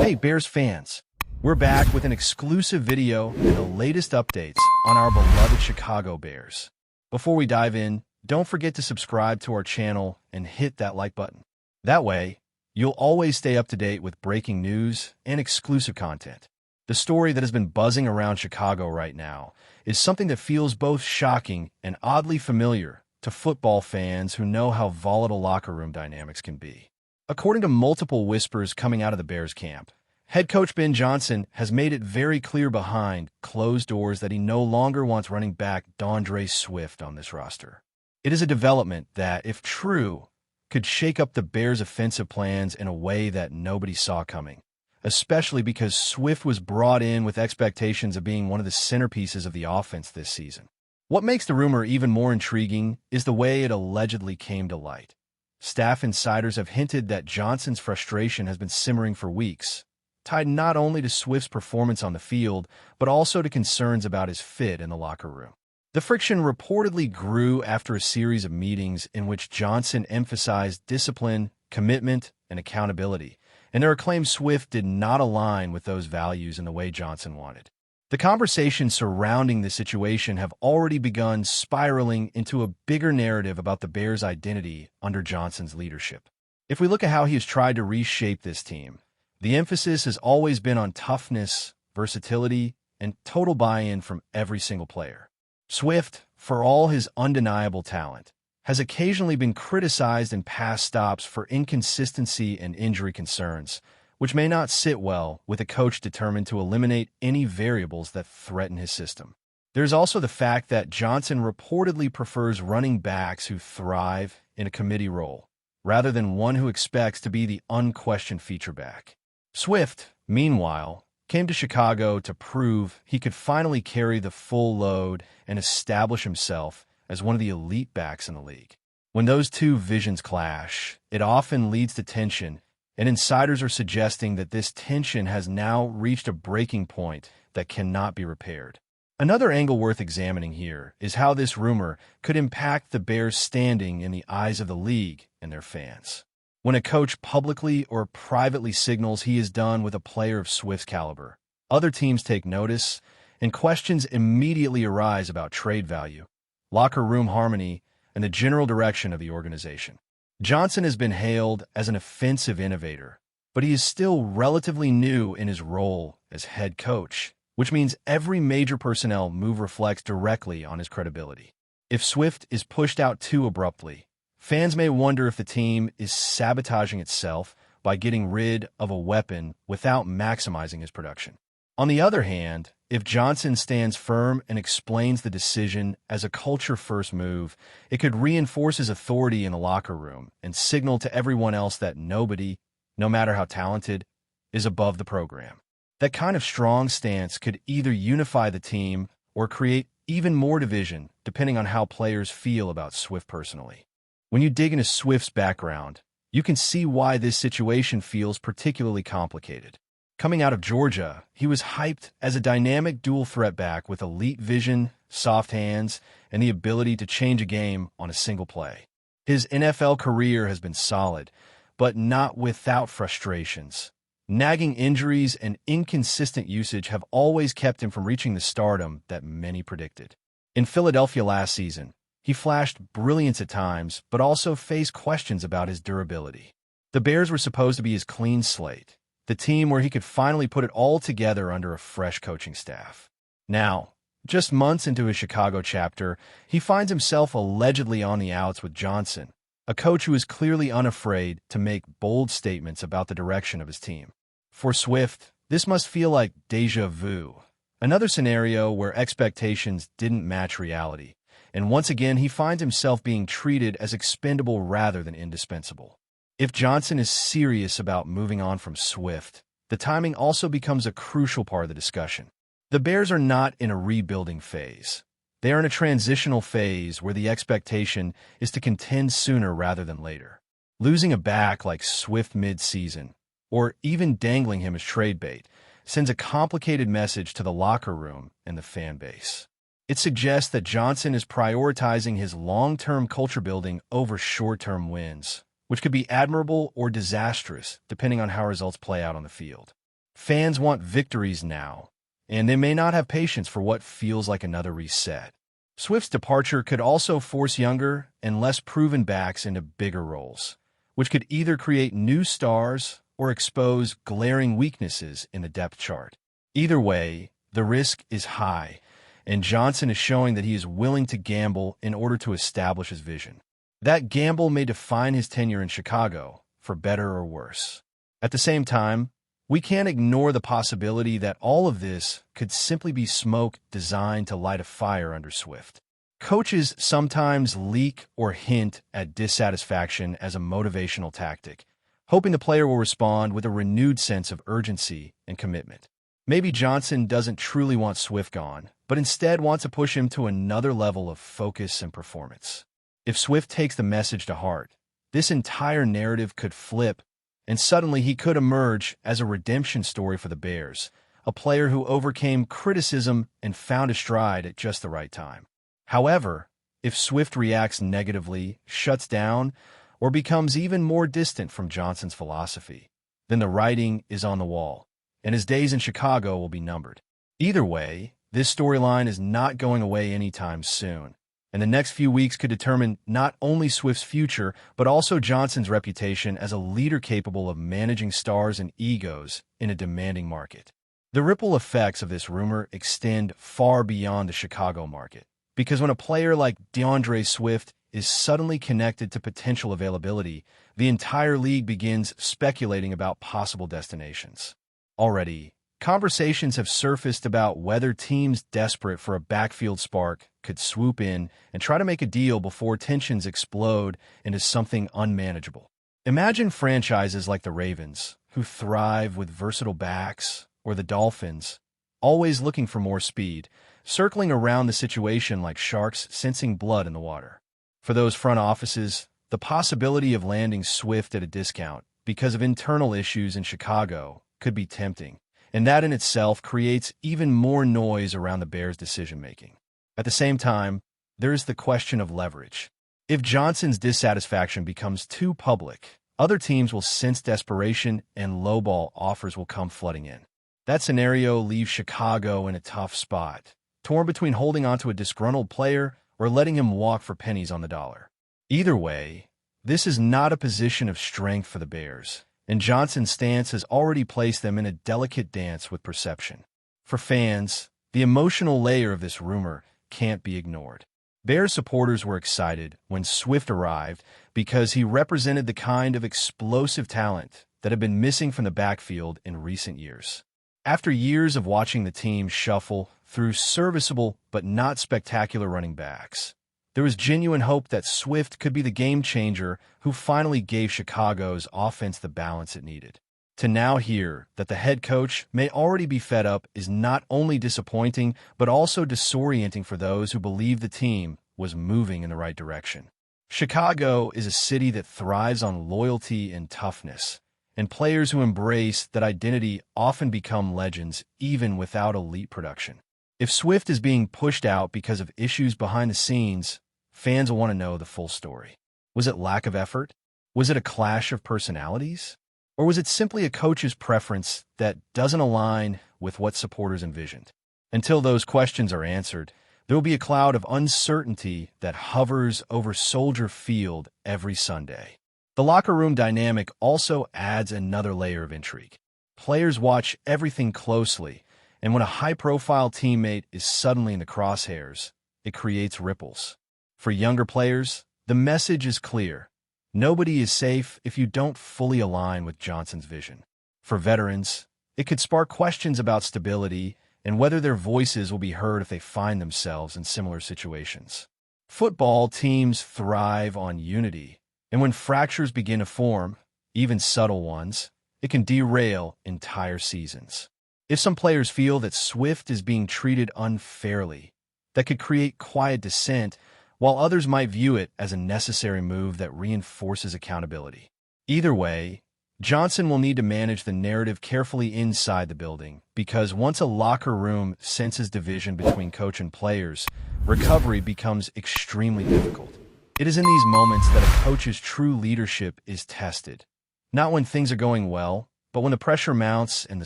Hey Bears fans, we're back with an exclusive video and the latest updates on our beloved Chicago Bears. Before we dive in, don't forget to subscribe to our channel and hit that like button. That way, you'll always stay up to date with breaking news and exclusive content. The story that has been buzzing around Chicago right now is something that feels both shocking and oddly familiar to football fans who know how volatile locker room dynamics can be. According to multiple whispers coming out of the Bears camp, head coach Ben Johnson has made it very clear behind closed doors that he no longer wants running back DeAndre Swift on this roster. It is a development that, if true, could shake up the Bears' offensive plans in a way that nobody saw coming, especially because Swift was brought in with expectations of being one of the centerpieces of the offense this season. What makes the rumor even more intriguing is the way it allegedly came to light. Staff insiders have hinted that Johnson's frustration has been simmering for weeks, tied not only to Swift's performance on the field, but also to concerns about his fit in the locker room. The friction reportedly grew after a series of meetings in which Johnson emphasized discipline, commitment, and accountability, and there are claims Swift did not align with those values in the way Johnson wanted. The conversations surrounding the situation have already begun spiraling into a bigger narrative about the Bears' identity under Johnson's leadership. If we look at how he has tried to reshape this team, the emphasis has always been on toughness, versatility, and total buy-in from every single player. Swift, for all his undeniable talent, has occasionally been criticized in past stops for inconsistency and injury concerns, which may not sit well with a coach determined to eliminate any variables that threaten his system. There's also the fact that Johnson reportedly prefers running backs who thrive in a committee role, rather than one who expects to be the unquestioned feature back. Swift, meanwhile, came to Chicago to prove he could finally carry the full load and establish himself as one of the elite backs in the league. When those two visions clash, it often leads to tension, and insiders are suggesting that this tension has now reached a breaking point that cannot be repaired. Another angle worth examining here is how this rumor could impact the Bears' standing in the eyes of the league and their fans. When a coach publicly or privately signals he is done with a player of Swift's caliber, other teams take notice, and questions immediately arise about trade value, locker room harmony, and the general direction of the organization. Johnson has been hailed as an offensive innovator, but he is still relatively new in his role as head coach, which means every major personnel move reflects directly on his credibility. If Swift is pushed out too abruptly, fans may wonder if the team is sabotaging itself by getting rid of a weapon without maximizing his production. On the other hand, if Johnson stands firm and explains the decision as a culture-first move, it could reinforce his authority in the locker room and signal to everyone else that nobody, no matter how talented, is above the program. That kind of strong stance could either unify the team or create even more division, depending on how players feel about Swift personally. When you dig into Swift's background, you can see why this situation feels particularly complicated. Coming out of Georgia, he was hyped as a dynamic dual-threat back with elite vision, soft hands, and the ability to change a game on a single play. His NFL career has been solid, but not without frustrations. Nagging injuries and inconsistent usage have always kept him from reaching the stardom that many predicted. In Philadelphia last season, he flashed brilliance at times, but also faced questions about his durability. The Bears were supposed to be his clean slate, the team where he could finally put it all together under a fresh coaching staff. Now, just months into his Chicago chapter, he finds himself allegedly on the outs with Johnson, a coach who is clearly unafraid to make bold statements about the direction of his team. For Swift, this must feel like déjà vu, another scenario where expectations didn't match reality, and once again he finds himself being treated as expendable rather than indispensable. If Johnson is serious about moving on from Swift, the timing also becomes a crucial part of the discussion. The Bears are not in a rebuilding phase. They are in a transitional phase where the expectation is to contend sooner rather than later. Losing a back like Swift mid-season, or even dangling him as trade bait, sends a complicated message to the locker room and the fan base. It suggests that Johnson is prioritizing his long-term culture building over short-term wins, which could be admirable or disastrous depending on how results play out on the field. Fans want victories now, and they may not have patience for what feels like another reset. Swift's departure could also force younger and less proven backs into bigger roles, which could either create new stars or expose glaring weaknesses in the depth chart. Either way, the risk is high, and Johnson is showing that he is willing to gamble in order to establish his vision. That gamble may define his tenure in Chicago, for better or worse. At the same time, we can't ignore the possibility that all of this could simply be smoke designed to light a fire under Swift. Coaches sometimes leak or hint at dissatisfaction as a motivational tactic, hoping the player will respond with a renewed sense of urgency and commitment. Maybe Johnson doesn't truly want Swift gone, but instead wants to push him to another level of focus and performance. If Swift takes the message to heart, this entire narrative could flip, and suddenly he could emerge as a redemption story for the Bears, a player who overcame criticism and found his stride at just the right time. However, if Swift reacts negatively, shuts down, or becomes even more distant from Johnson's philosophy, then the writing is on the wall, and his days in Chicago will be numbered. Either way, this storyline is not going away anytime soon, and the next few weeks could determine not only Swift's future, but also Johnson's reputation as a leader capable of managing stars and egos in a demanding market. The ripple effects of this rumor extend far beyond the Chicago market, because when a player like DeAndre Swift is suddenly connected to potential availability, the entire league begins speculating about possible destinations. Already, conversations have surfaced about whether teams desperate for a backfield spark could swoop in and try to make a deal before tensions explode into something unmanageable. Imagine franchises like the Ravens, who thrive with versatile backs, or the Dolphins, always looking for more speed, circling around the situation like sharks sensing blood in the water. For those front offices, the possibility of landing Swift at a discount because of internal issues in Chicago could be tempting, and that in itself creates even more noise around the Bears' decision-making. At the same time, there is the question of leverage. If Johnson's dissatisfaction becomes too public, other teams will sense desperation and lowball offers will come flooding in. That scenario leaves Chicago in a tough spot, torn between holding onto a disgruntled player or letting him walk for pennies on the dollar. Either way, this is not a position of strength for the Bears, and Johnson's stance has already placed them in a delicate dance with perception. For fans, the emotional layer of this rumor can't be ignored. Bears supporters were excited when Swift arrived because he represented the kind of explosive talent that had been missing from the backfield in recent years. After years of watching the team shuffle through serviceable but not spectacular running backs, there was genuine hope that Swift could be the game changer who finally gave Chicago's offense the balance it needed. To now hear that the head coach may already be fed up is not only disappointing, but also disorienting for those who believe the team was moving in the right direction. Chicago is a city that thrives on loyalty and toughness, and players who embrace that identity often become legends even without elite production. If Swift is being pushed out because of issues behind the scenes, fans will want to know the full story. Was it lack of effort? Was it a clash of personalities? Or was it simply a coach's preference that doesn't align with what supporters envisioned? Until those questions are answered, there will be a cloud of uncertainty that hovers over Soldier Field every Sunday. The locker room dynamic also adds another layer of intrigue. Players watch everything closely, and when a high-profile teammate is suddenly in the crosshairs, it creates ripples. For younger players, the message is clear. Nobody is safe if you don't fully align with Johnson's vision. For veterans, it could spark questions about stability and whether their voices will be heard if they find themselves in similar situations. Football teams thrive on unity, and when fractures begin to form, even subtle ones, it can derail entire seasons. If some players feel that Swift is being treated unfairly, that could create quiet dissent, while others might view it as a necessary move that reinforces accountability. Either way, Johnson will need to manage the narrative carefully inside the building, because once a locker room senses division between coach and players, recovery becomes extremely difficult. It is in these moments that a coach's true leadership is tested. Not when things are going well, but when the pressure mounts and the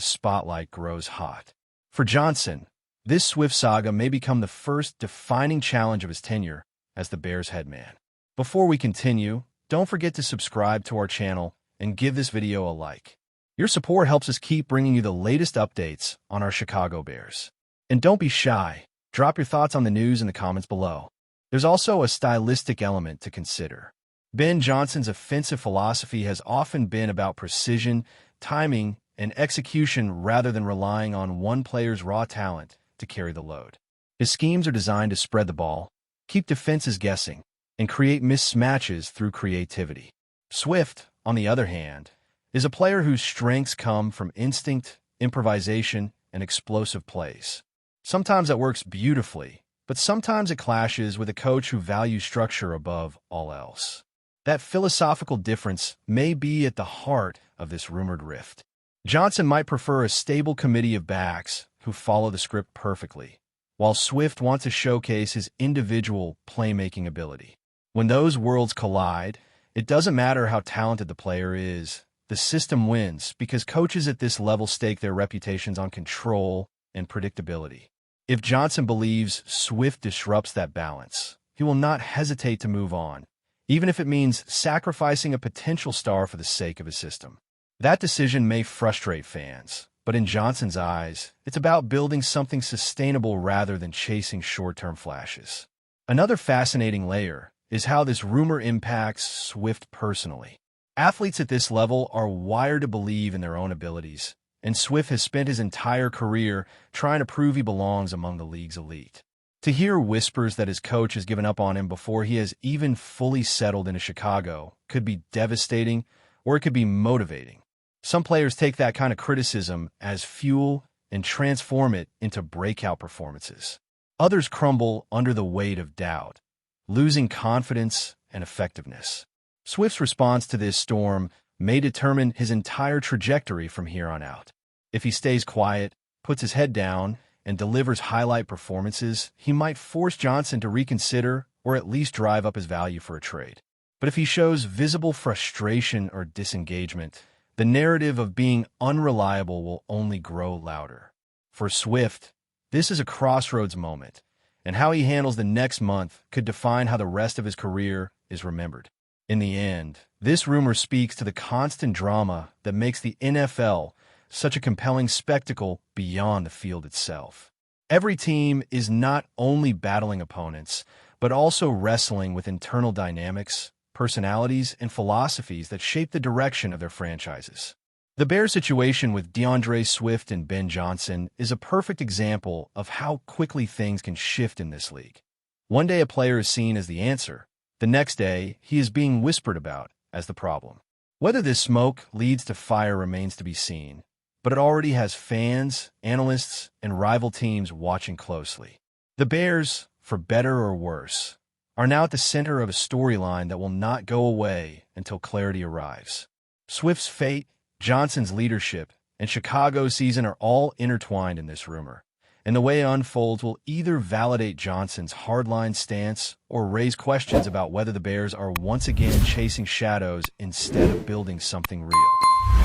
spotlight grows hot. For Johnson, this Swift saga may become the first defining challenge of his tenure as the Bears head man. Before we continue, don't forget to subscribe to our channel and give this video a like. Your support helps us keep bringing you the latest updates on our Chicago Bears. And don't be shy. Drop your thoughts on the news in the comments below. There's also a stylistic element to consider. Ben Johnson's offensive philosophy has often been about precision, timing, and execution rather than relying on one player's raw talent to carry the load. His schemes are designed to spread the ball, keep defenses guessing, and create mismatches through creativity. Swift, on the other hand, is a player whose strengths come from instinct, improvisation, and explosive plays. Sometimes that works beautifully, but sometimes it clashes with a coach who values structure above all else. That philosophical difference may be at the heart of this rumored rift. Johnson might prefer a stable committee of backs who follow the script perfectly, while Swift wants to showcase his individual playmaking ability. When those worlds collide, it doesn't matter how talented the player is. The system wins because coaches at this level stake their reputations on control and predictability. If Johnson believes Swift disrupts that balance, he will not hesitate to move on, even if it means sacrificing a potential star for the sake of his system. That decision may frustrate fans, but in Johnson's eyes, it's about building something sustainable rather than chasing short-term flashes. Another fascinating layer is how this rumor impacts Swift personally. Athletes at this level are wired to believe in their own abilities, and Swift has spent his entire career trying to prove he belongs among the league's elite. To hear whispers that his coach has given up on him before he has even fully settled into Chicago could be devastating, or it could be motivating. Some players take that kind of criticism as fuel and transform it into breakout performances. Others crumble under the weight of doubt, losing confidence and effectiveness. Swift's response to this storm may determine his entire trajectory from here on out. If he stays quiet, puts his head down, and delivers highlight performances, he might force Johnson to reconsider or at least drive up his value for a trade. But if he shows visible frustration or disengagement, the narrative of being unreliable will only grow louder. For Swift, this is a crossroads moment, and how he handles the next month could define how the rest of his career is remembered. In the end, this rumor speaks to the constant drama that makes the NFL such a compelling spectacle beyond the field itself. Every team is not only battling opponents, but also wrestling with internal dynamics, personalities, and philosophies that shape the direction of their franchises. The Bears situation with DeAndre Swift and Ben Johnson is a perfect example of how quickly things can shift in this league. One day a player is seen as the answer. The next day, he is being whispered about as the problem. Whether this smoke leads to fire remains to be seen, but it already has fans, analysts, and rival teams watching closely. The Bears, for better or worse, are now at the center of a storyline that will not go away until clarity arrives. Swift's fate, Johnson's leadership, and Chicago's season are all intertwined in this rumor, and the way it unfolds will either validate Johnson's hardline stance or raise questions about whether the Bears are once again chasing shadows instead of building something real.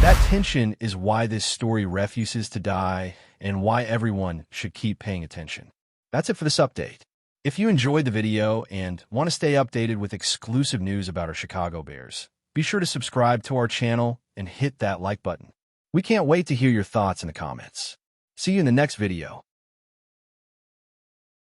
That tension is why this story refuses to die and why everyone should keep paying attention. That's it for this update. If you enjoyed the video and want to stay updated with exclusive news about our Chicago Bears, be sure to subscribe to our channel and hit that like button. We can't wait to hear your thoughts in the comments. See you in the next video.